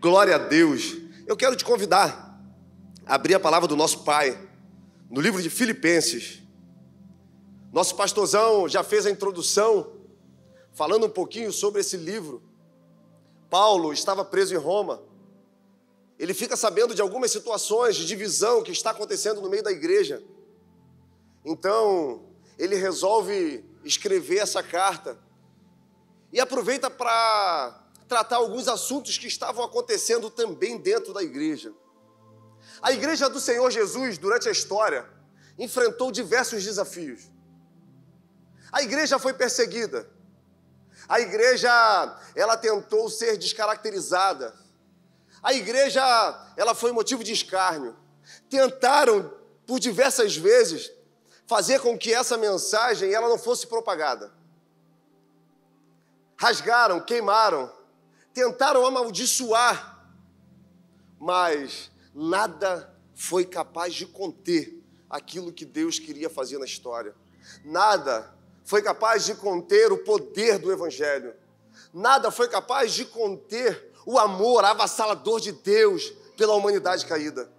Glória a Deus. Eu quero te convidar a abrir a palavra do nosso Pai no livro de Filipenses. Nosso pastorzão já fez a introdução falando um pouquinho sobre esse livro. Paulo estava preso em Roma. Ele fica sabendo de algumas situações de divisão que está acontecendo no meio da igreja. Então, ele resolve escrever essa carta e aproveita para tratar alguns assuntos que estavam acontecendo também dentro da igreja. A igreja do Senhor Jesus, durante a história, enfrentou diversos desafios. A igreja foi perseguida. A igreja, ela tentou ser descaracterizada. A igreja, ela foi motivo de escárnio. Tentaram, por diversas vezes, fazer com que essa mensagem ela não fosse propagada. Rasgaram, queimaram, tentaram amaldiçoar, mas nada foi capaz de conter aquilo que Deus queria fazer na história. Nada foi capaz de conter o poder do Evangelho. Nada foi capaz de conter o amor avassalador de Deus pela humanidade caída.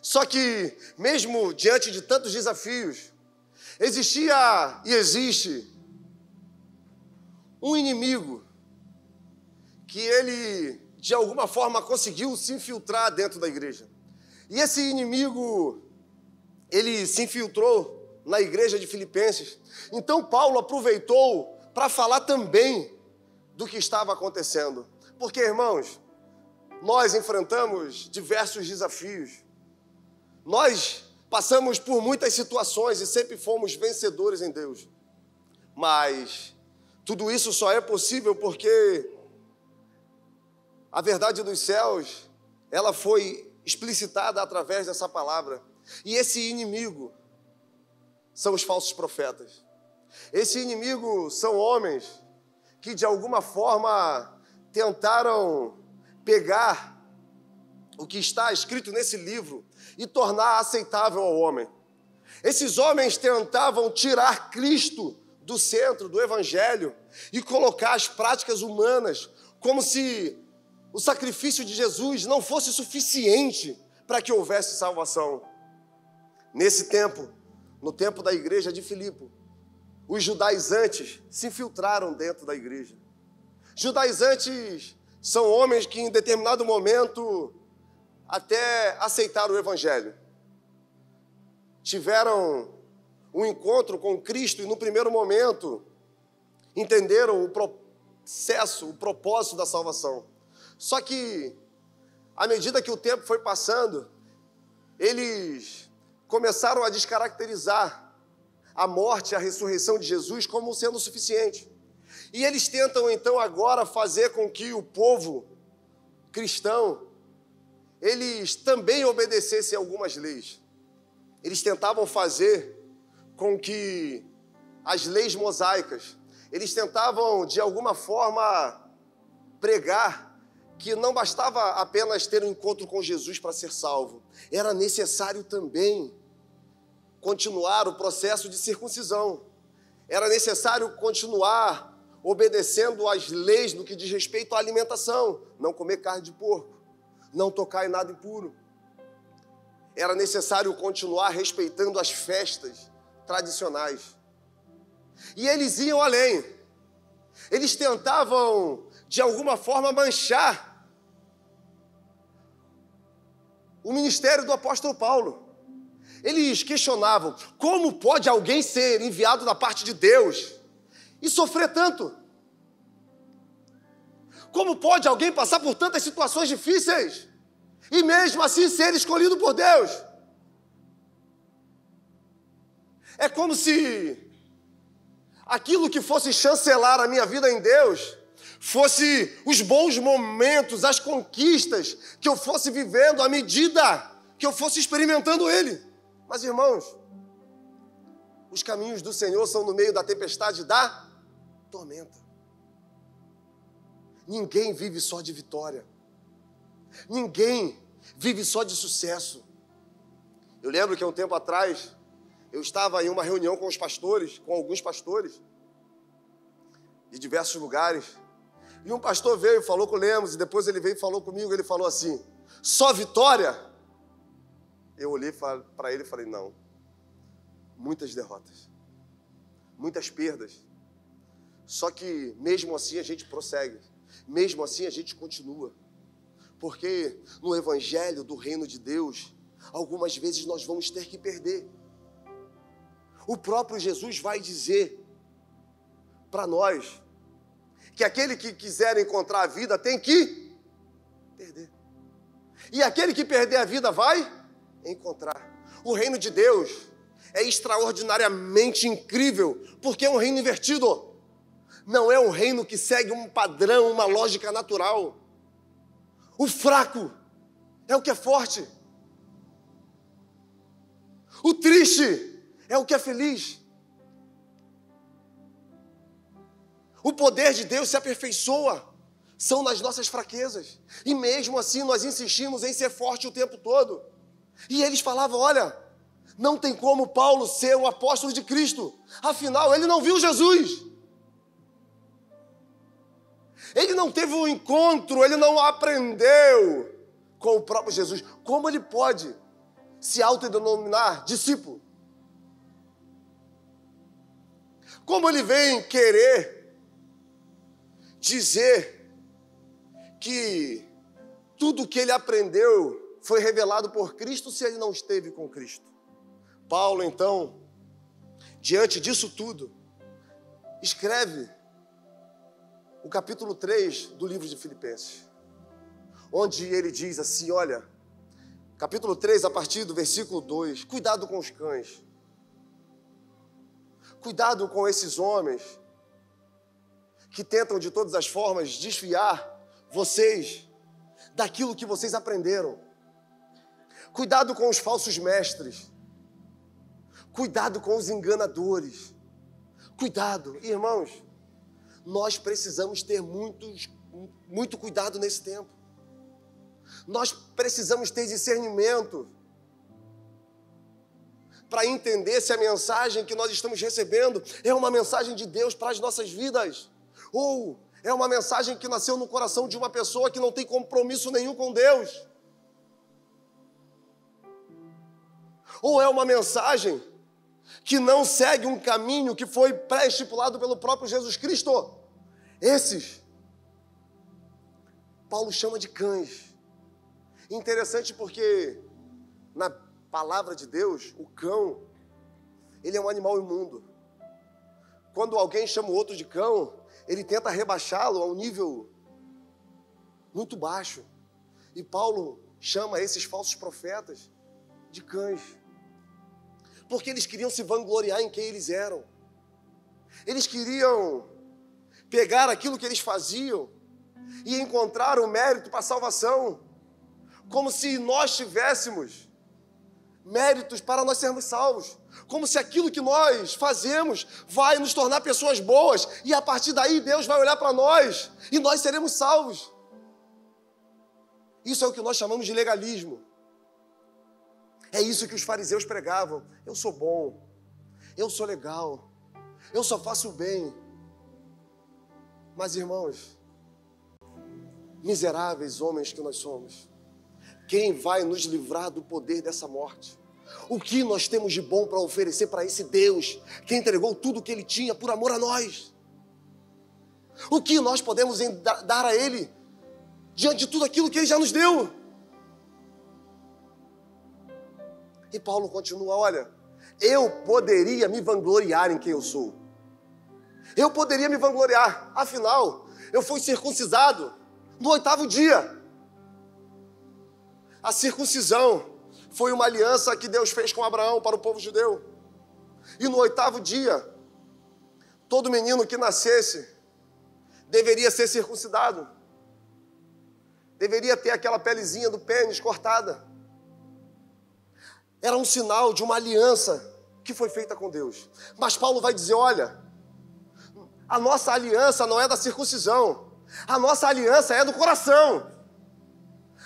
Só que, mesmo diante de tantos desafios, existia e existe um inimigo que ele, de alguma forma, conseguiu se infiltrar dentro da igreja. E esse inimigo, ele se infiltrou na igreja de Filipenses. Então, Paulo aproveitou para falar também do que estava acontecendo. Porque, irmãos, nós enfrentamos diversos desafios. Nós passamos por muitas situações e sempre fomos vencedores em Deus. Mas tudo isso só é possível porque a verdade dos céus, ela foi explicitada através dessa palavra. E esse inimigo são os falsos profetas. Esse inimigo são homens que, de alguma forma, tentaram pegar o que está escrito nesse livro e tornar aceitável ao homem. Esses homens tentavam tirar Cristo do centro do Evangelho e colocar as práticas humanas como se o sacrifício de Jesus não fosse suficiente para que houvesse salvação. Nesse tempo, no tempo da igreja de Filipe, os judaizantes se infiltraram dentro da igreja. Judaizantes são homens que em determinado momento até aceitaram o Evangelho. Tiveram um encontro com Cristo e no primeiro momento entenderam o processo, o propósito da salvação. Só que, à medida que o tempo foi passando, eles começaram a descaracterizar a morte e a ressurreição de Jesus como sendo suficiente. E eles tentam, então, agora fazer com que o povo cristão, eles também obedecessem algumas leis. Eles tentavam fazer com que as leis mosaicas, eles tentavam, de alguma forma, pregar que não bastava apenas ter um encontro com Jesus para ser salvo. Era necessário também continuar o processo de circuncisão. Era necessário continuar obedecendo às leis no que diz respeito à alimentação. Não comer carne de porco, não tocar em nada impuro. Era necessário continuar respeitando as festas tradicionais. E eles iam além. Eles tentavam, de alguma forma, manchar o ministério do apóstolo Paulo. Eles questionavam, como pode alguém ser enviado da parte de Deus e sofrer tanto? Como pode alguém passar por tantas situações difíceis e mesmo assim ser escolhido por Deus? É como se aquilo que fosse chancelar a minha vida em Deus fosse os bons momentos, as conquistas que eu fosse vivendo à medida que eu fosse experimentando Ele. Mas, irmãos, os caminhos do Senhor são no meio da tempestade da tormenta. Ninguém vive só de vitória. Ninguém vive só de sucesso. Eu lembro que há um tempo atrás, eu estava em uma reunião com os pastores, com alguns pastores de diversos lugares, E um pastor veio e falou com o Lemos, e depois ele veio e falou comigo, ele falou assim, só vitória? Eu olhei para ele e falei, não. Muitas derrotas. Muitas perdas. Só que mesmo assim a gente prossegue. Mesmo assim a gente continua. Porque no evangelho do reino de Deus, algumas vezes nós vamos ter que perder. O próprio Jesus vai dizer para nós que aquele que quiser encontrar a vida tem que perder. E aquele que perder a vida vai encontrar. O reino de Deus é extraordinariamente incrível, porque é um reino invertido. Não é um reino que segue um padrão, uma lógica natural. O fraco é o que é forte. O triste é o que é feliz. O poder de Deus se aperfeiçoa, são nas nossas fraquezas. E mesmo assim nós insistimos em ser forte o tempo todo. E eles falavam, olha, não tem como Paulo ser um apóstolo de Cristo. Afinal, ele não viu Jesus. Ele não teve um encontro, ele não aprendeu com o próprio Jesus. Como ele pode se autodenominar discípulo? Como ele vem querer dizer que tudo que ele aprendeu foi revelado por Cristo se ele não esteve com Cristo? Paulo, então, diante disso tudo, escreve o capítulo 3 do livro de Filipenses, onde ele diz assim, olha, capítulo 3, a partir do versículo 2, cuidado com os cães, cuidado com esses homens que tentam de todas as formas desviar vocês daquilo que vocês aprenderam. Cuidado com os falsos mestres. Cuidado com os enganadores. Cuidado, irmãos, nós precisamos ter muito cuidado nesse tempo. Nós precisamos ter discernimento para entender se a mensagem que nós estamos recebendo é uma mensagem de Deus para as nossas vidas, ou é uma mensagem que nasceu no coração de uma pessoa que não tem compromisso nenhum com Deus, ou é uma mensagem que não segue um caminho que foi pré-estipulado pelo próprio Jesus Cristo. Esses, Paulo chama de cães. Interessante porque na palavra de Deus, o cão, ele é um animal imundo. Quando alguém chama o outro de cão, ele tenta rebaixá-lo a um nível muito baixo. E Paulo chama esses falsos profetas de cães. Porque eles queriam se vangloriar em quem eles eram. Eles queriam pegar aquilo que eles faziam e encontrar o mérito para a salvação, como se nós tivéssemos méritos para nós sermos salvos, como se aquilo que nós fazemos vai nos tornar pessoas boas, e a partir daí Deus vai olhar para nós e nós seremos salvos. Isso é o que nós chamamos de legalismo. É isso que os fariseus pregavam. Eu sou bom, eu sou legal, eu só faço o bem. Mas, irmãos, miseráveis homens que nós somos, quem vai nos livrar do poder dessa morte? O que nós temos de bom para oferecer para esse Deus que entregou tudo o que Ele tinha por amor a nós? O que nós podemos dar a Ele diante de tudo aquilo que Ele já nos deu? E Paulo continua, olha, eu poderia me vangloriar em quem eu sou. Eu poderia me vangloriar, afinal, eu fui circuncisado no 8º dia. A circuncisão foi uma aliança que Deus fez com Abraão para o povo judeu. E no 8º dia, todo menino que nascesse deveria ser circuncidado. Deveria ter aquela pelezinha do pênis cortada. Era um sinal de uma aliança que foi feita com Deus. Mas Paulo vai dizer, olha, a nossa aliança não é da circuncisão. A nossa aliança é do coração.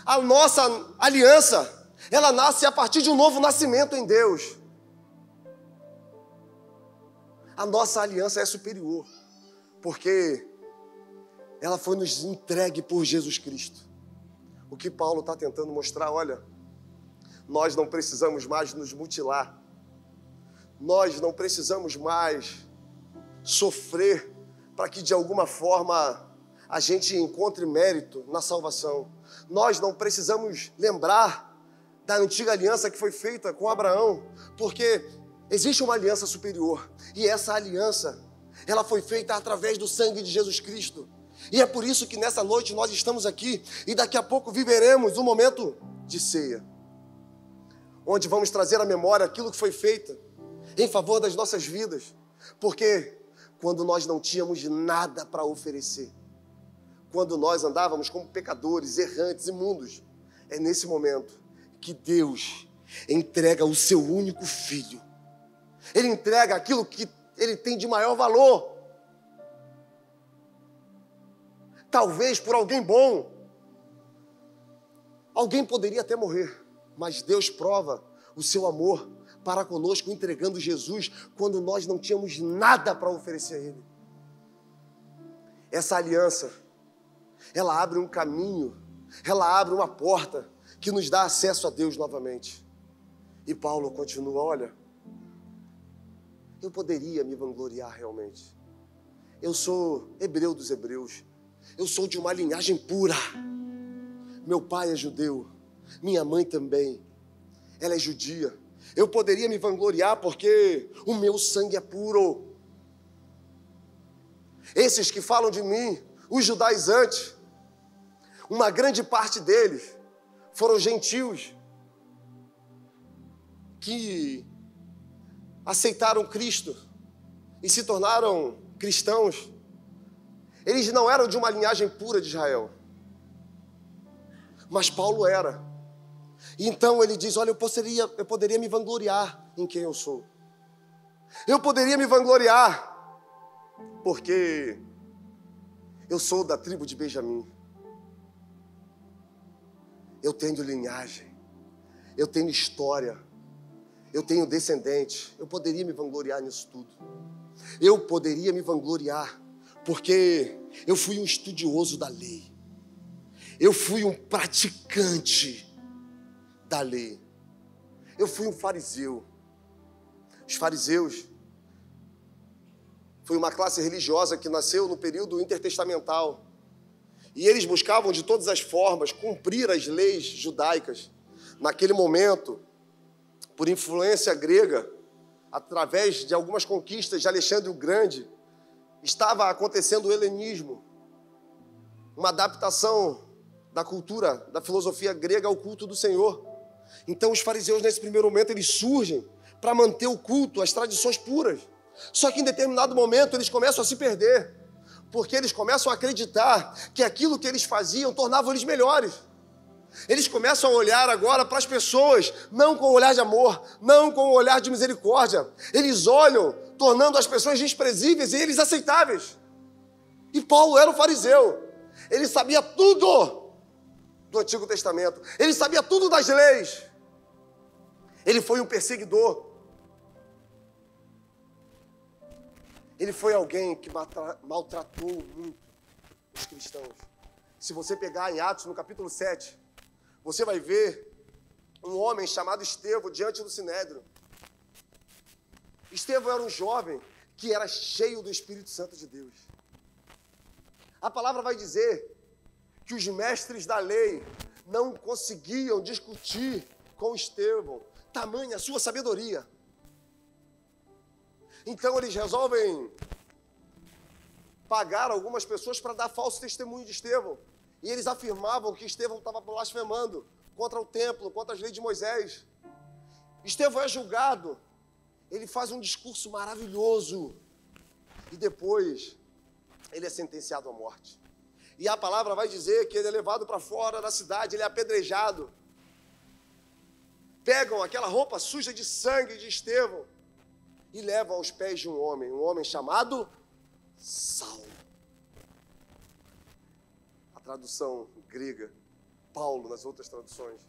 A nossa aliança, ela nasce a partir de um novo nascimento em Deus. A nossa aliança é superior, porque ela foi nos entregue por Jesus Cristo. O que Paulo está tentando mostrar, olha, nós não precisamos mais nos mutilar. Nós não precisamos mais sofrer para que de alguma forma a gente encontre mérito na salvação. Nós não precisamos lembrar da antiga aliança que foi feita com Abraão, porque existe uma aliança superior, e essa aliança, ela foi feita através do sangue de Jesus Cristo. E é por isso que nessa noite nós estamos aqui, e daqui a pouco viveremos um momento de ceia, onde vamos trazer à memória aquilo que foi feito em favor das nossas vidas, porque quando nós não tínhamos nada para oferecer, quando nós andávamos como pecadores, errantes, imundos, é nesse momento que Deus entrega o seu único filho. Ele entrega aquilo que ele tem de maior valor. Talvez por alguém bom, alguém poderia até morrer, mas Deus prova o seu amor para conosco, entregando Jesus quando nós não tínhamos nada para oferecer a Ele. Essa aliança, ela abre um caminho, ela abre uma porta que nos dá acesso a Deus novamente. E Paulo continua, olha, eu poderia me vangloriar realmente. Eu sou hebreu dos hebreus, eu sou de uma linhagem pura. Meu pai é judeu, minha mãe também, ela é judia. Eu poderia me vangloriar porque o meu sangue é puro. Esses que falam de mim, os judaizantes, uma grande parte deles foram gentios que aceitaram Cristo e se tornaram cristãos. Eles não eram de uma linhagem pura de Israel, mas Paulo era. Então ele diz, olha, eu poderia me vangloriar em quem eu sou. Eu poderia me vangloriar porque eu sou da tribo de Benjamim. Eu tenho linhagem, eu tenho história, eu tenho descendente. Eu poderia me vangloriar nisso tudo. Eu poderia me vangloriar porque eu fui um estudioso da lei. Eu fui um praticante da lei. Eu fui um fariseu. Os fariseus foi uma classe religiosa que nasceu no período intertestamental. E eles buscavam de todas as formas cumprir as leis judaicas. Naquele momento, por influência grega, através de algumas conquistas de Alexandre o Grande, estava acontecendo o helenismo, uma adaptação da cultura, da filosofia grega ao culto do Senhor. Então os fariseus, nesse primeiro momento, eles surgem para manter o culto, as tradições puras. Só que em determinado momento eles começam a se perder, porque eles começam a acreditar que aquilo que eles faziam tornava eles melhores. Eles começam a olhar agora para as pessoas, não com um olhar de amor, não com um olhar de misericórdia. Eles olham, tornando as pessoas desprezíveis e eles aceitáveis. E Paulo era um fariseu. Ele sabia tudo do Antigo Testamento. Ele sabia tudo das leis. Ele foi um perseguidor. Ele foi alguém que maltratou muito os cristãos. Se você pegar em Atos, no capítulo 7, você vai ver um homem chamado Estevão diante do Sinédrio. Estevão era um jovem que era cheio do Espírito Santo de Deus. A palavra vai dizer que os mestres da lei não conseguiam discutir com Estevão, tamanha a sua sabedoria. Então eles resolvem pagar algumas pessoas para dar falso testemunho de Estevão. E eles afirmavam que Estevão estava blasfemando contra o templo, contra as leis de Moisés. Estevão é julgado. Ele faz um discurso maravilhoso. E depois ele é sentenciado à morte. E a palavra vai dizer que ele é levado para fora da cidade, ele é apedrejado. Pegam aquela roupa suja de sangue de Estevão e levam aos pés de um homem chamado Saulo. A tradução grega, Paulo, nas outras traduções.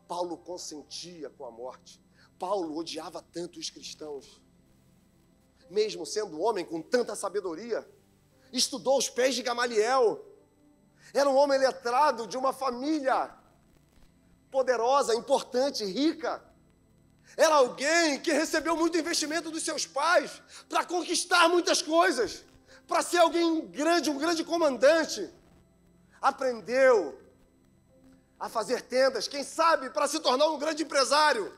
Paulo consentia com a morte. Paulo odiava tanto os cristãos. Mesmo sendo homem com tanta sabedoria, estudou aos pés de Gamaliel, era um homem letrado de uma família poderosa, importante, rica. Era alguém que recebeu muito investimento dos seus pais para conquistar muitas coisas, para ser alguém grande, um grande comandante. Aprendeu a fazer tendas, quem sabe para se tornar um grande empresário.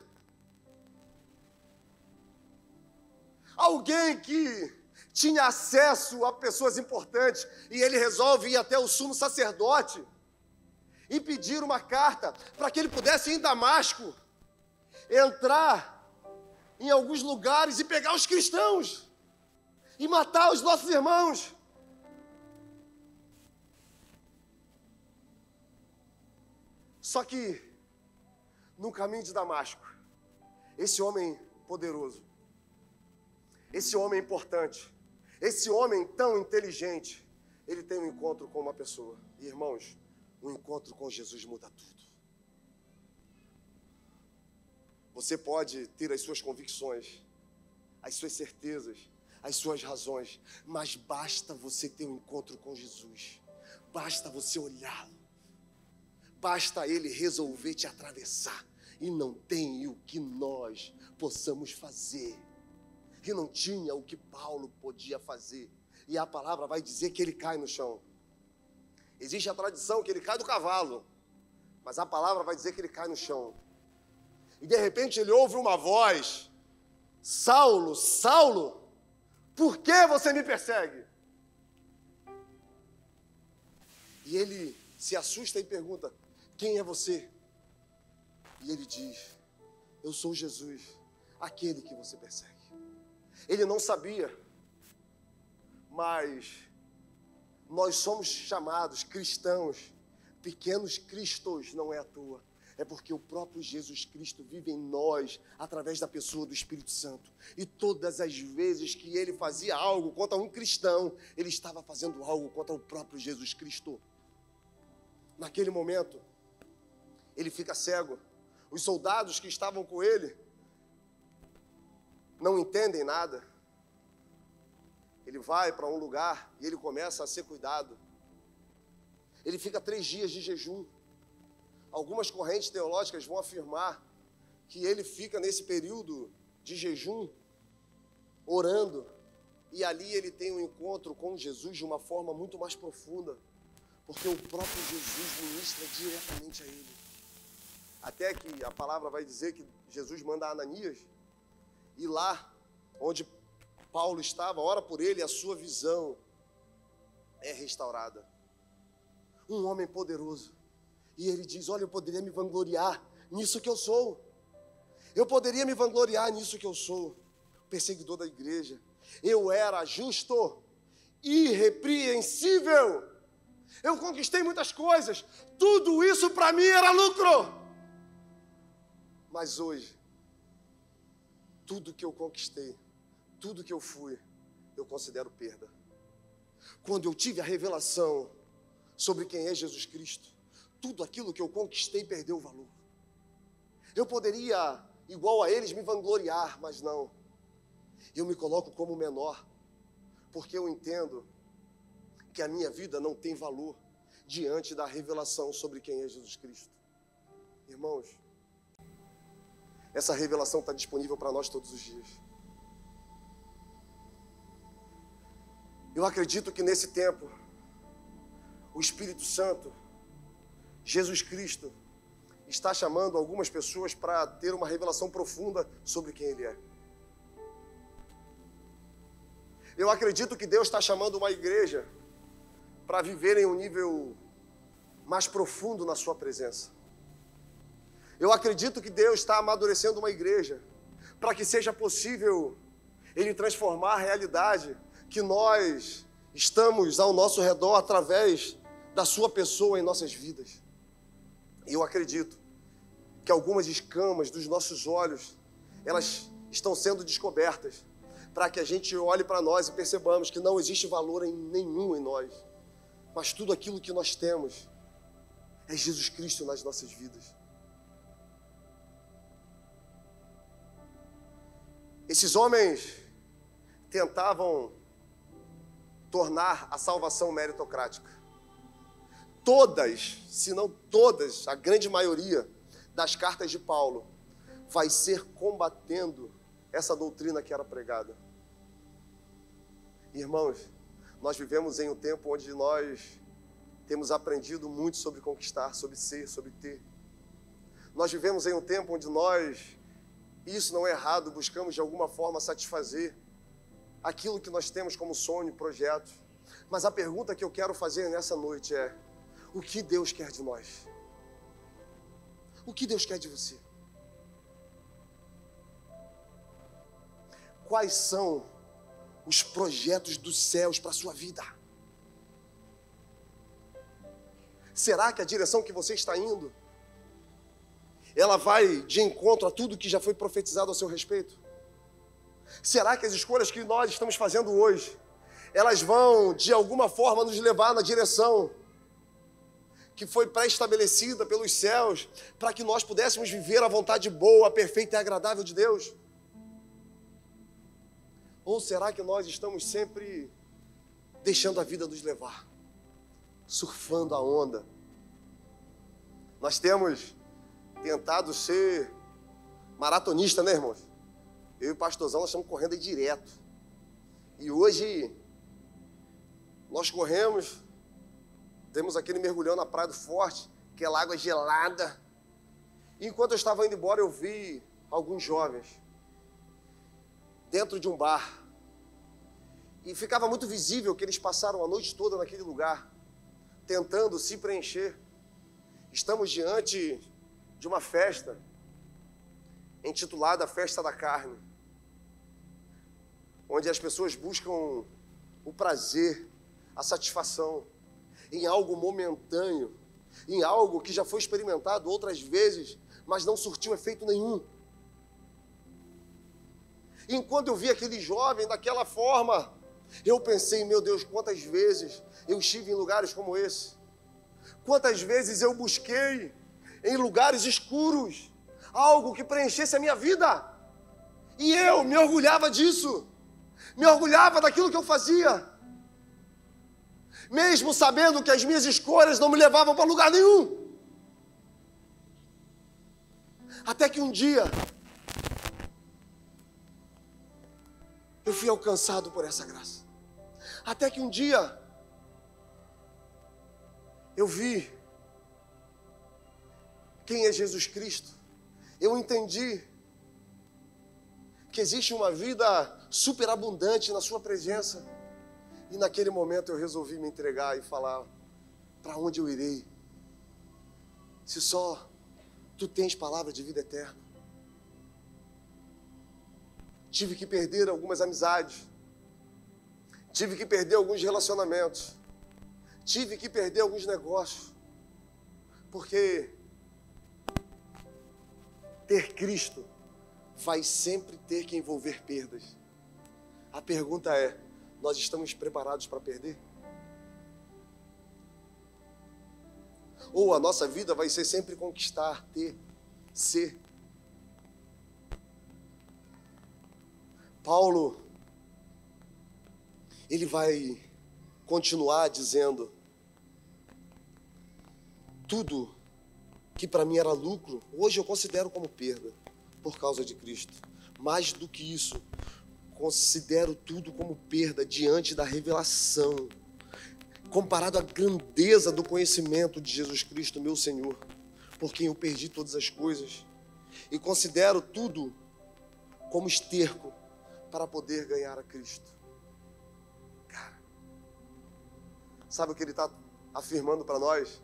Alguém que tinha acesso a pessoas importantes e ele resolve ir até o sumo sacerdote e pedir uma carta para que ele pudesse ir em Damasco, entrar em alguns lugares e pegar os cristãos e matar os nossos irmãos. Só que, no caminho de Damasco, esse homem poderoso, esse homem importante, esse homem tão inteligente, ele tem um encontro com uma pessoa. E, irmãos, um encontro com Jesus muda tudo. Você pode ter as suas convicções, as suas certezas, as suas razões, mas basta você ter um encontro com Jesus. Basta você olhá-lo. Basta ele resolver te atravessar. E não tem o que nós possamos fazer. E não tinha o que Paulo podia fazer. E a palavra vai dizer que ele cai no chão. Existe a tradição que ele cai do cavalo. Mas a palavra vai dizer que ele cai no chão. E de repente ele ouve uma voz. Saulo, Saulo, por que você me persegue? E ele se assusta e pergunta, quem é você? E ele diz, eu sou Jesus, aquele que você persegue. Ele não sabia, mas nós somos chamados cristãos, pequenos cristos, não é à toa. É porque o próprio Jesus Cristo vive em nós, através da pessoa do Espírito Santo. E todas as vezes que ele fazia algo contra um cristão, ele estava fazendo algo contra o próprio Jesus Cristo. Naquele momento, ele fica cego. Os soldados que estavam com ele não entendem nada. Ele vai para um lugar e ele começa a ser cuidado. Ele fica 3 dias de jejum. Algumas correntes teológicas vão afirmar que ele fica nesse período de jejum, orando, e ali ele tem um encontro com Jesus de uma forma muito mais profunda, porque o próprio Jesus ministra diretamente a ele. Até que a palavra vai dizer que Jesus manda Ananias ir lá onde Paulo estava, ora por ele, a sua visão é restaurada. Um homem poderoso. E ele diz, olha, eu poderia me vangloriar nisso que eu sou. Eu poderia me vangloriar nisso que eu sou. Perseguidor da igreja. Eu era justo, irrepreensível. Eu conquistei muitas coisas. Tudo isso para mim era lucro. Mas hoje, tudo que eu conquistei, tudo que eu fui, eu considero perda. Quando eu tive a revelação sobre quem é Jesus Cristo, tudo aquilo que eu conquistei perdeu o valor. Eu poderia, igual a eles, me vangloriar, mas não. Eu me coloco como menor, porque eu entendo que a minha vida não tem valor diante da revelação sobre quem é Jesus Cristo. Irmãos, essa revelação está disponível para nós todos os dias. Eu acredito que nesse tempo, o Espírito Santo, Jesus Cristo, está chamando algumas pessoas para ter uma revelação profunda sobre quem Ele é. Eu acredito que Deus está chamando uma igreja para viver em um nível mais profundo na sua presença. Eu acredito que Deus está amadurecendo uma igreja para que seja possível Ele transformar a realidade que nós estamos ao nosso redor através da sua pessoa em nossas vidas. E eu acredito que algumas escamas dos nossos olhos, elas estão sendo descobertas para que a gente olhe para nós e percebamos que não existe valor nenhum em nós, mas tudo aquilo que nós temos é Jesus Cristo nas nossas vidas. Esses homens tentavam tornar a salvação meritocrática. Todas, se não todas, a grande maioria das cartas de Paulo vai ser combatendo essa doutrina que era pregada. Irmãos, nós vivemos em um tempo onde nós temos aprendido muito sobre conquistar, sobre ser, sobre ter. Nós vivemos em um tempo onde nós, isso não é errado, buscamos de alguma forma satisfazer aquilo que nós temos como sonho, projeto. Mas a pergunta que eu quero fazer nessa noite é: o que Deus quer de nós? O que Deus quer de você? Quais são os projetos dos céus para a sua vida? Será que a direção que você está indo, ela vai de encontro a tudo que já foi profetizado a seu respeito? Será que as escolhas que nós estamos fazendo hoje, elas vão de alguma forma nos levar na direção que foi pré-estabelecida pelos céus, para que nós pudéssemos viver a vontade boa, perfeita e agradável de Deus? Ou será que nós estamos sempre deixando a vida nos levar, surfando a onda? Nós temos tentado ser maratonista, né, irmãos? Eu e o pastorzão, nós estamos correndo aí direto. E hoje, nós corremos, temos aquele mergulhão na Praia do Forte, aquela água gelada. E enquanto eu estava indo embora, eu vi alguns jovens dentro de um bar. E ficava muito visível que eles passaram a noite toda naquele lugar, tentando se preencher. Estamos diante de uma festa intitulada Festa da Carne, onde as pessoas buscam o prazer, a satisfação em algo momentâneo, em algo que já foi experimentado outras vezes, mas não surtiu efeito nenhum. E enquanto eu vi aquele jovem daquela forma, eu pensei: meu Deus, quantas vezes eu estive em lugares como esse? Quantas vezes eu busquei em lugares escuros algo que preenchesse a minha vida? E eu me orgulhava disso, me orgulhava daquilo que eu fazia, mesmo sabendo que as minhas escolhas não me levavam para lugar nenhum. Até que um dia eu fui alcançado por essa graça. Até que um dia eu vi quem é Jesus Cristo. Eu entendi que existe uma vida superabundante na sua presença. E naquele momento eu resolvi me entregar e falar: para onde eu irei, se só tu tens palavra de vida eterna? Tive que perder algumas amizades, tive que perder alguns relacionamentos, tive que perder alguns negócios, porque ter Cristo vai sempre ter que envolver perdas. A pergunta é: nós estamos preparados para perder? Ou a nossa vida vai ser sempre conquistar, ter, ser? Paulo, ele vai continuar dizendo: tudo que para mim era lucro, hoje eu considero como perda, por causa de Cristo. Mais do que isso, considero tudo como perda diante da revelação, comparado à grandeza do conhecimento de Jesus Cristo, meu Senhor, por quem eu perdi todas as coisas, e considero tudo como esterco para poder ganhar a Cristo. Cara, sabe o que ele está afirmando para nós?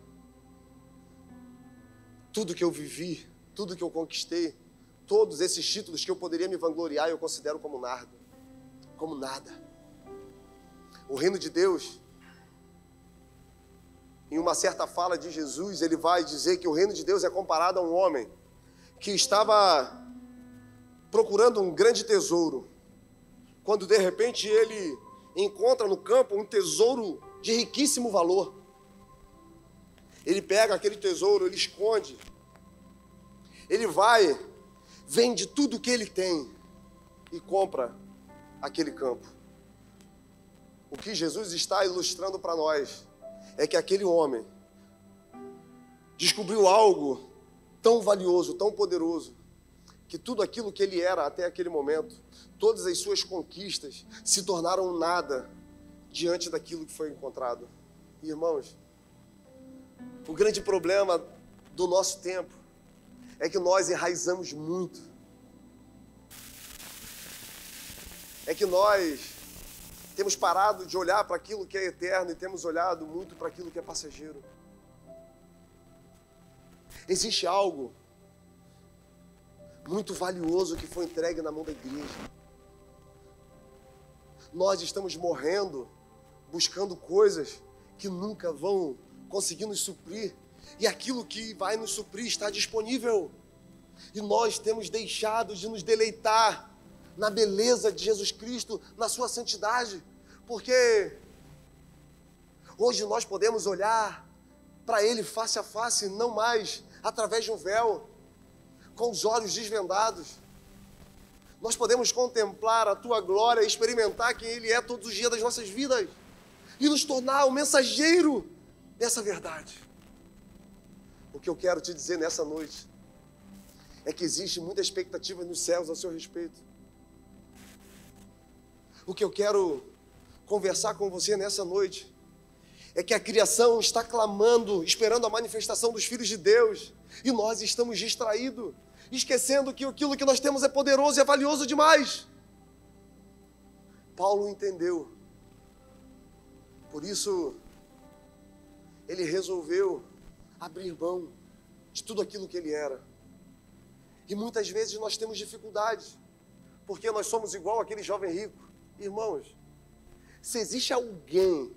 Tudo que eu vivi, tudo que eu conquistei, todos esses títulos que eu poderia me vangloriar, eu considero como nada. Como nada. O reino de Deus, em uma certa fala de Jesus, ele vai dizer que o reino de Deus é comparado a um homem que estava procurando um grande tesouro, quando de repente ele encontra no campo um tesouro de riquíssimo valor. Ele pega aquele tesouro, ele esconde, ele vai, vende tudo que ele tem e compra aquele campo. O que Jesus está ilustrando para nós é que aquele homem descobriu algo tão valioso, tão poderoso, que tudo aquilo que ele era até aquele momento, todas as suas conquistas, se tornaram nada diante daquilo que foi encontrado. Irmãos, o grande problema do nosso tempo é que nós enraizamos muito. É que nós temos parado de olhar para aquilo que é eterno e temos olhado muito para aquilo que é passageiro. Existe algo muito valioso que foi entregue na mão da igreja. Nós estamos morrendo, buscando coisas que nunca vão conseguir nos suprir. E aquilo que vai nos suprir está disponível. E nós temos deixado de nos deleitar na beleza de Jesus Cristo, na sua santidade. Porque hoje nós podemos olhar para Ele face a face, não mais através de um véu, com os olhos desvendados. Nós podemos contemplar a Tua glória e experimentar quem Ele é todos os dias das nossas vidas e nos tornar o mensageiro dessa verdade. O que eu quero te dizer nessa noite é que existe muita expectativa nos céus a seu respeito. O que eu quero conversar com você nessa noite é que a criação está clamando, esperando a manifestação dos filhos de Deus, e nós estamos distraídos, esquecendo que aquilo que nós temos é poderoso e é valioso demais. Paulo entendeu. Por isso, ele resolveu abrir mão de tudo aquilo que ele era. E muitas vezes nós temos dificuldades, porque nós somos igual aquele jovem rico. Irmãos, se existe alguém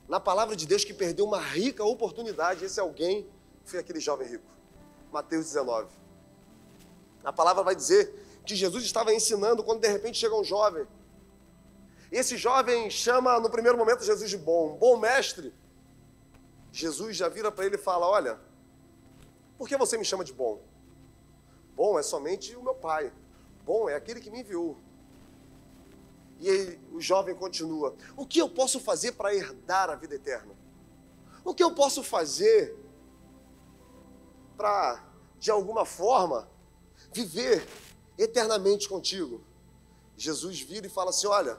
na palavra de Deus que perdeu uma rica oportunidade, esse alguém foi aquele jovem rico. Mateus 19. A palavra vai dizer que Jesus estava ensinando quando de repente chega um jovem. Esse jovem chama no primeiro momento Jesus de bom mestre. Jesus já vira para ele e fala: olha, por que você me chama de bom? Bom é somente o meu Pai. Bom é aquele que me enviou. E aí, o jovem continua: o que eu posso fazer para herdar a vida eterna? O que eu posso fazer para, de alguma forma, viver eternamente contigo? Jesus vira e fala assim: olha,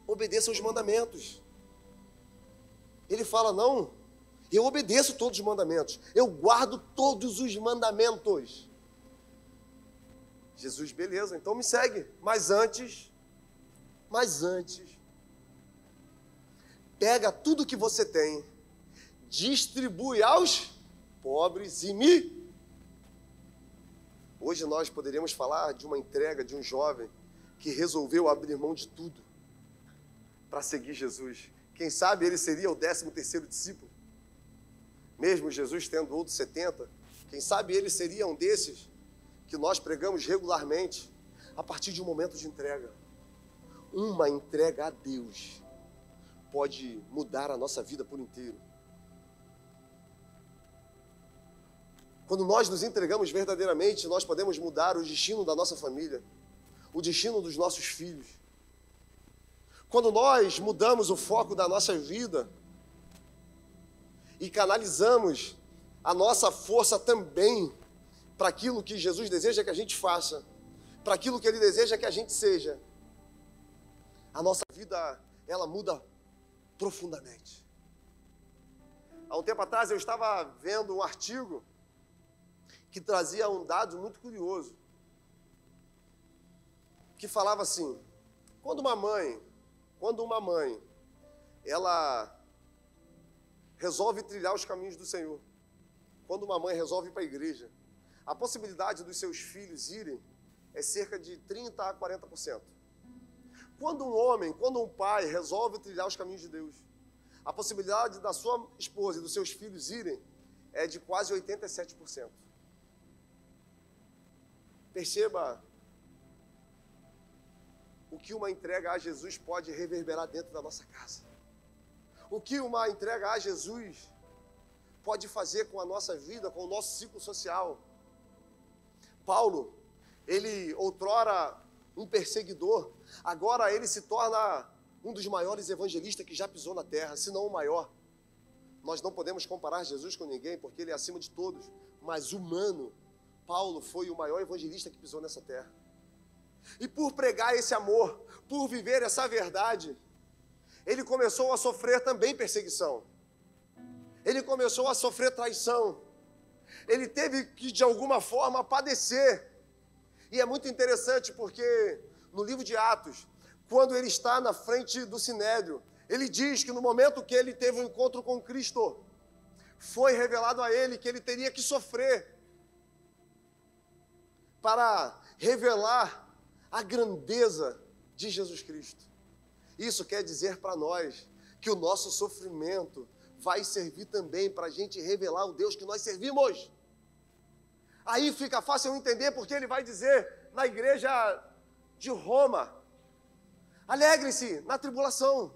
obedeça os mandamentos. Ele fala: não, eu obedeço todos os mandamentos, eu guardo todos os mandamentos. Jesus: beleza, então me segue. Mas antes, pega tudo que você tem, distribui aos pobres e me... Hoje nós poderíamos falar de uma entrega de um jovem que resolveu abrir mão de tudo para seguir Jesus. Quem sabe ele seria o 13º discípulo. Mesmo Jesus tendo outros 70, quem sabe ele seria um desses que nós pregamos regularmente a partir de um momento de entrega. Uma entrega a Deus pode mudar a nossa vida por inteiro. Quando nós nos entregamos verdadeiramente, nós podemos mudar o destino da nossa família, o destino dos nossos filhos. Quando nós mudamos o foco da nossa vida e canalizamos a nossa força também para aquilo que Jesus deseja que a gente faça, para aquilo que Ele deseja que a gente seja, a nossa vida, ela muda profundamente. Há um tempo atrás eu estava vendo um artigo que trazia um dado muito curioso, que falava assim: quando uma mãe, ela resolve trilhar os caminhos do Senhor, quando uma mãe resolve ir para a igreja, a possibilidade dos seus filhos irem é cerca de 30% a 40%. Quando um pai resolve trilhar os caminhos de Deus, a possibilidade da sua esposa e dos seus filhos irem é de quase 87%. Perceba o que uma entrega a Jesus pode reverberar dentro da nossa casa. O que uma entrega a Jesus pode fazer com a nossa vida, com o nosso ciclo social. Paulo, ele outrora um perseguidor, agora ele se torna um dos maiores evangelistas que já pisou na terra, se não o maior. Nós não podemos comparar Jesus com ninguém, porque ele é acima de todos. Mas humano, Paulo foi o maior evangelista que pisou nessa terra. E por pregar esse amor, por viver essa verdade, ele começou a sofrer também perseguição. Ele começou a sofrer traição. Ele teve que, de alguma forma, padecer. E é muito interessante porque no livro de Atos, quando ele está na frente do Sinédrio, ele diz que no momento que ele teve um encontro com Cristo, foi revelado a ele que ele teria que sofrer para revelar a grandeza de Jesus Cristo. Isso quer dizer para nós que o nosso sofrimento vai servir também para a gente revelar o Deus que nós servimos. Aí fica fácil eu entender porque ele vai dizer na igreja de Roma: alegre-se na tribulação.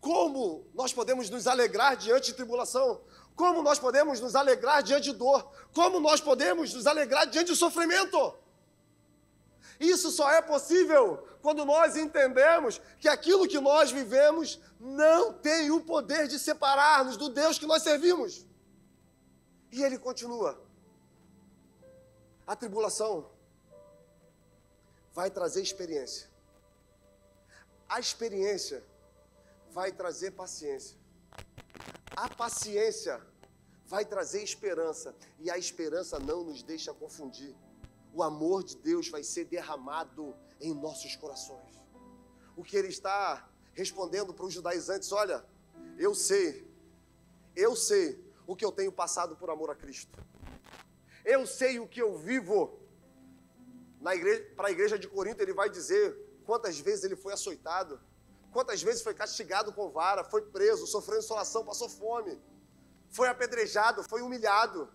Como nós podemos nos alegrar diante de tribulação? Como nós podemos nos alegrar diante de dor? Como nós podemos nos alegrar diante de sofrimento? Isso só é possível quando nós entendemos que aquilo que nós vivemos não tem o poder de separar-nos do Deus que nós servimos. E ele continua: a tribulação vai trazer experiência. A experiência vai trazer paciência. A paciência vai trazer esperança. E a esperança não nos deixa confundir. O amor de Deus vai ser derramado em nossos corações. O que ele está respondendo para os judaizantes: olha, eu sei o que eu tenho passado por amor a Cristo. Eu sei o que eu vivo. Para a igreja de Corinto ele vai dizer quantas vezes ele foi açoitado, quantas vezes foi castigado com vara, foi preso, sofreu insolação, passou fome, foi apedrejado, foi humilhado.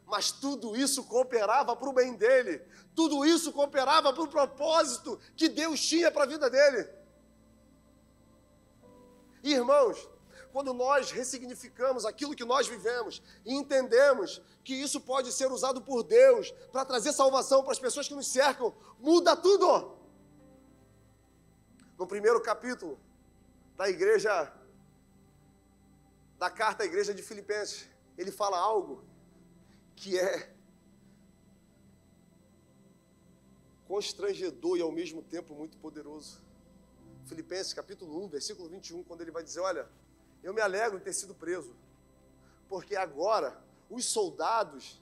Mas tudo isso cooperava para o bem dele. Tudo isso cooperava para o propósito que Deus tinha para a vida dele. E, irmãos, quando nós ressignificamos aquilo que nós vivemos e entendemos que isso pode ser usado por Deus para trazer salvação para as pessoas que nos cercam, muda tudo. No primeiro capítulo da carta à igreja de Filipenses, ele fala algo que é constrangedor e ao mesmo tempo muito poderoso. Filipenses capítulo 1, versículo 21, quando ele vai dizer: olha, eu me alegro em ter sido preso, porque agora os soldados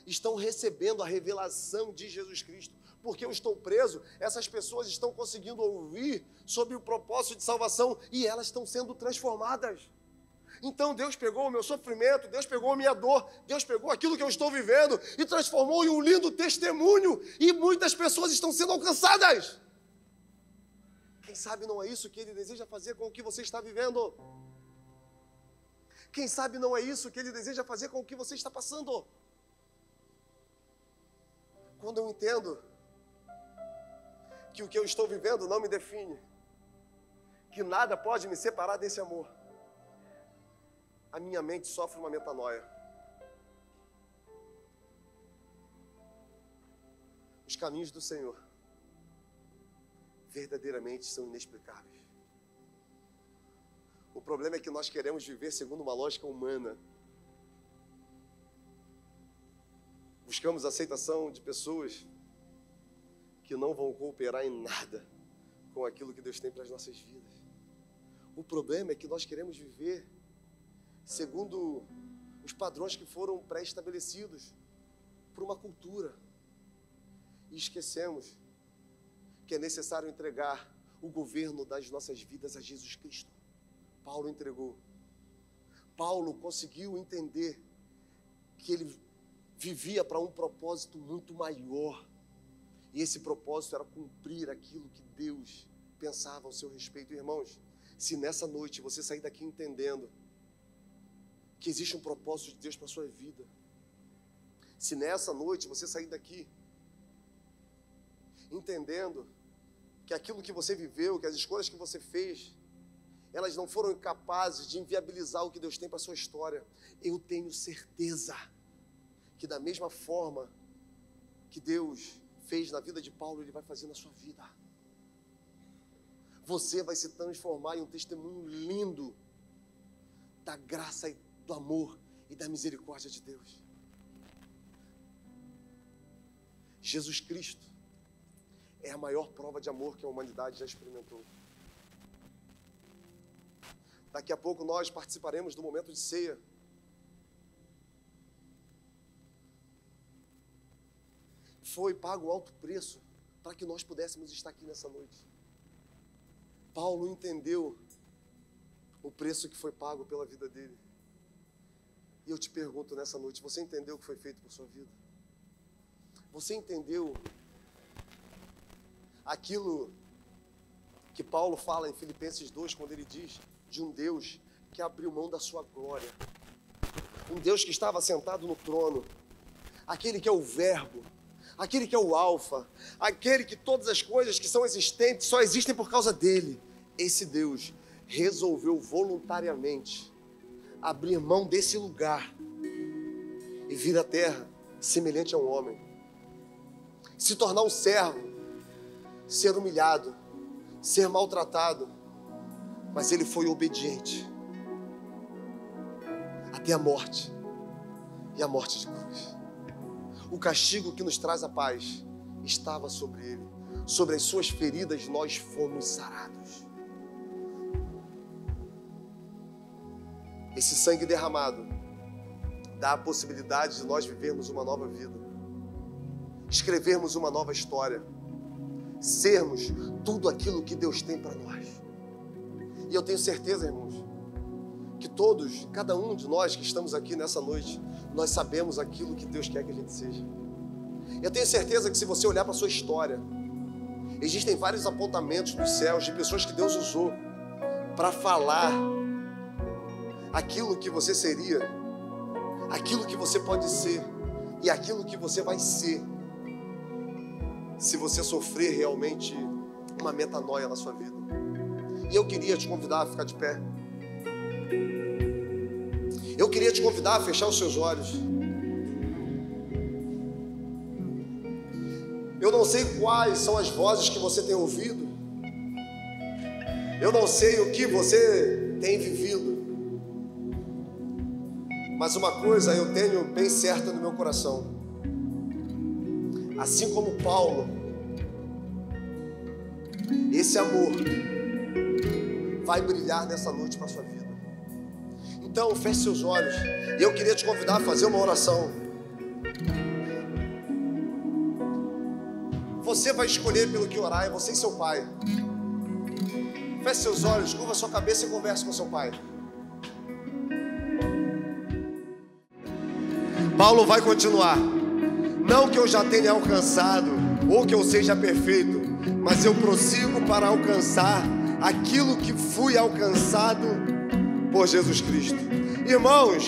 estão recebendo a revelação de Jesus Cristo. Porque eu estou preso, essas pessoas estão conseguindo ouvir sobre o propósito de salvação e elas estão sendo transformadas. Então Deus pegou o meu sofrimento, Deus pegou a minha dor, Deus pegou aquilo que eu estou vivendo e transformou em um lindo testemunho, e muitas pessoas estão sendo alcançadas. Quem sabe não é isso que Ele deseja fazer com o que você está vivendo? Quem sabe não é isso que Ele deseja fazer com o que você está passando? Quando eu entendo que o que eu estou vivendo não me define, que nada pode me separar desse amor, a minha mente sofre uma metanoia. Os caminhos do Senhor verdadeiramente são inexplicáveis. O problema é que nós queremos viver segundo uma lógica humana. Buscamos a aceitação de pessoas que não vão cooperar em nada com aquilo que Deus tem para as nossas vidas. O problema é que nós queremos viver segundo os padrões que foram pré-estabelecidos por uma cultura. E esquecemos que é necessário entregar o governo das nossas vidas a Jesus Cristo. Paulo entregou. Paulo conseguiu entender que ele vivia para um propósito muito maior. E esse propósito era cumprir aquilo que Deus pensava ao seu respeito. Irmãos, se nessa noite você sair daqui entendendo que existe um propósito de Deus para a sua vida, se nessa noite você sair daqui entendendo que aquilo que você viveu, que as escolhas que você fez, elas não foram capazes de inviabilizar o que Deus tem para a sua história, eu tenho certeza que da mesma forma que Deus fez na vida de Paulo, Ele vai fazer na sua vida. você vai se transformar em um testemunho lindo da graça e do amor e da misericórdia de Deus. Jesus Cristo é a maior prova de amor que a humanidade já experimentou. Daqui a pouco nós participaremos do momento de ceia. Foi pago alto preço para que nós pudéssemos estar aqui nessa noite. Paulo entendeu o preço que foi pago pela vida dele. E eu te pergunto nessa noite, você entendeu o que foi feito por sua vida? Você entendeu aquilo que Paulo fala em Filipenses 2, quando ele diz de um Deus que abriu mão da sua glória, um Deus que estava sentado no trono, aquele que é o Verbo, aquele que é o Alfa, aquele que todas as coisas que são existentes só existem por causa dele. Esse Deus resolveu voluntariamente abrir mão desse lugar e vir à terra semelhante a um homem, se tornar um servo, ser humilhado, ser maltratado, mas ele foi obediente até a morte, e a morte de cruz. O castigo que nos traz a paz estava sobre ele, sobre as suas feridas nós fomos sarados. Esse sangue derramado dá a possibilidade de nós vivermos uma nova vida, escrevermos uma nova história, sermos tudo aquilo que Deus tem para nós. E eu tenho certeza, irmãos, que todos, cada um de nós que estamos aqui nessa noite, nós sabemos aquilo que Deus quer que a gente seja. Eu tenho certeza que se você olhar para a sua história, existem vários apontamentos dos céus de pessoas que Deus usou para falar aquilo que você seria, aquilo que você pode ser e aquilo que você vai ser, se você sofrer realmente uma metanoia na sua vida. E eu queria te convidar a ficar de pé. Eu queria te convidar a fechar os seus olhos. Eu não sei quais são as vozes que você tem ouvido. Eu não sei o que você tem vivido. Mas uma coisa eu tenho bem certa no meu coração. Assim como Paulo, esse amor vai brilhar nessa noite para a sua vida. Então, feche seus olhos. E eu queria te convidar a fazer uma oração. Você vai escolher pelo que orar, é você e seu pai. Feche seus olhos, curva sua cabeça e converse com seu pai. Paulo vai continuar. Não que eu já tenha alcançado, ou que eu seja perfeito, mas eu prossigo para alcançar aquilo que fui alcançado por Jesus Cristo. Irmãos,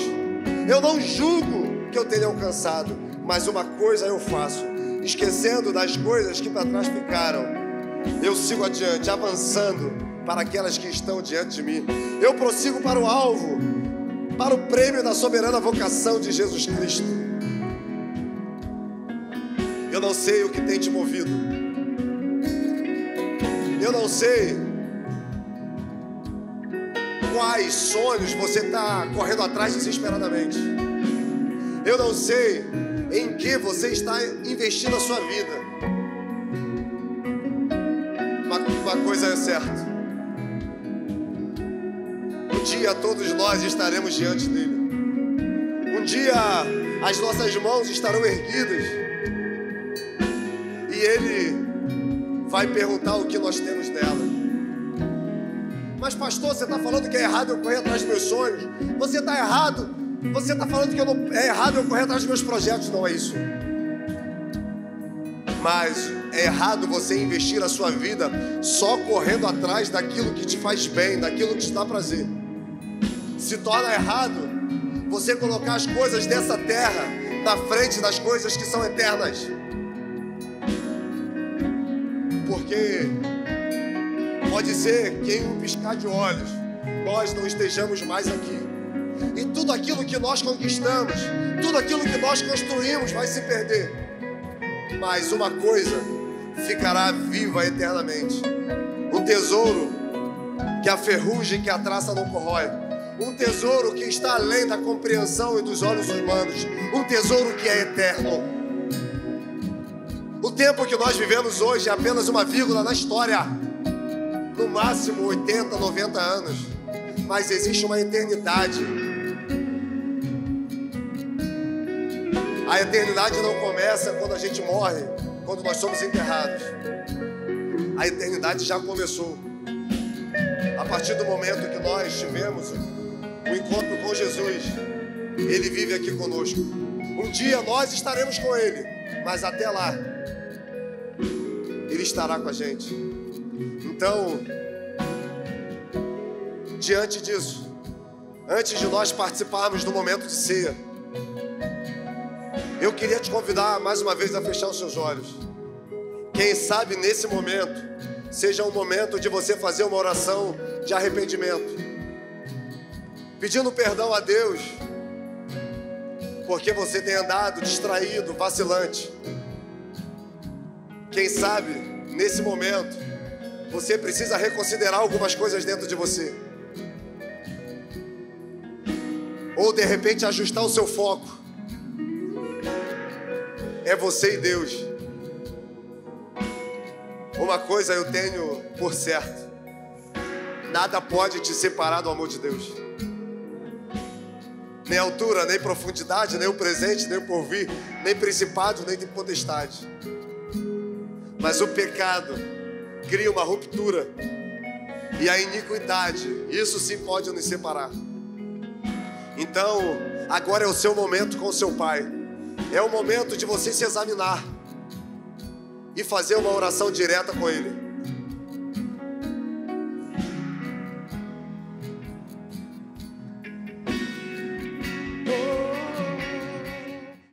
eu não julgo que eu tenha alcançado, mas uma coisa eu faço, esquecendo das coisas que para trás ficaram, eu sigo adiante, avançando para aquelas que estão diante de mim. Eu prossigo para o alvo, para o prêmio da soberana vocação de Jesus Cristo. Eu não sei o que tem te movido. Eu não sei quais sonhos você está correndo atrás desesperadamente. Eu não sei em que você está investindo a sua vida. Uma coisa é certa: um dia todos nós estaremos diante dele. Um dia as nossas mãos estarão erguidas e ele vai perguntar o que nós temos nela. Mas pastor, você está falando que é errado eu correr atrás dos meus sonhos. Você está errado. Você está falando que é errado eu correr atrás dos meus projetos. Não é isso. Mas é errado você investir a sua vida só correndo atrás daquilo que te faz bem, daquilo que te dá prazer. Se torna errado você colocar as coisas dessa terra na frente das coisas que são eternas. Porque pode ser que em um piscar de olhos nós não estejamos mais aqui. E tudo aquilo que nós conquistamos, tudo aquilo que nós construímos vai se perder. Mas uma coisa ficará viva eternamente: Um tesouro que a ferrugem, que a traça não corrói. Um tesouro que está além da compreensão e dos olhos humanos. Um tesouro que é eterno. O tempo que nós vivemos hoje é apenas uma vírgula na história. No máximo 80, 90 anos. Mas existe uma eternidade. A eternidade não começa quando a gente morre, quando nós somos enterrados. A eternidade já começou. A partir do momento que nós tivemos o encontro com Jesus, Ele vive aqui conosco. Um dia nós estaremos com Ele, mas até lá, Ele estará com a gente. Então, diante disso, antes de nós participarmos do momento de ceia, eu queria te convidar mais uma vez a fechar os seus olhos. Quem sabe nesse momento seja um momento de você fazer uma oração de arrependimento, pedindo perdão a Deus, porque você tem andado distraído, vacilante. Quem sabe, nesse momento, você precisa reconsiderar algumas coisas dentro de você. Ou, de repente, ajustar o seu foco. É você e Deus. Uma coisa eu tenho por certo: nada pode te separar do amor de Deus. Nem altura, nem profundidade, nem o presente, nem o porvir, nem principado, nem potestade. Mas o pecado cria uma ruptura. E a iniquidade, isso sim pode nos separar. Então, agora é o seu momento com o seu Pai. É o momento de você se examinar e fazer uma oração direta com Ele.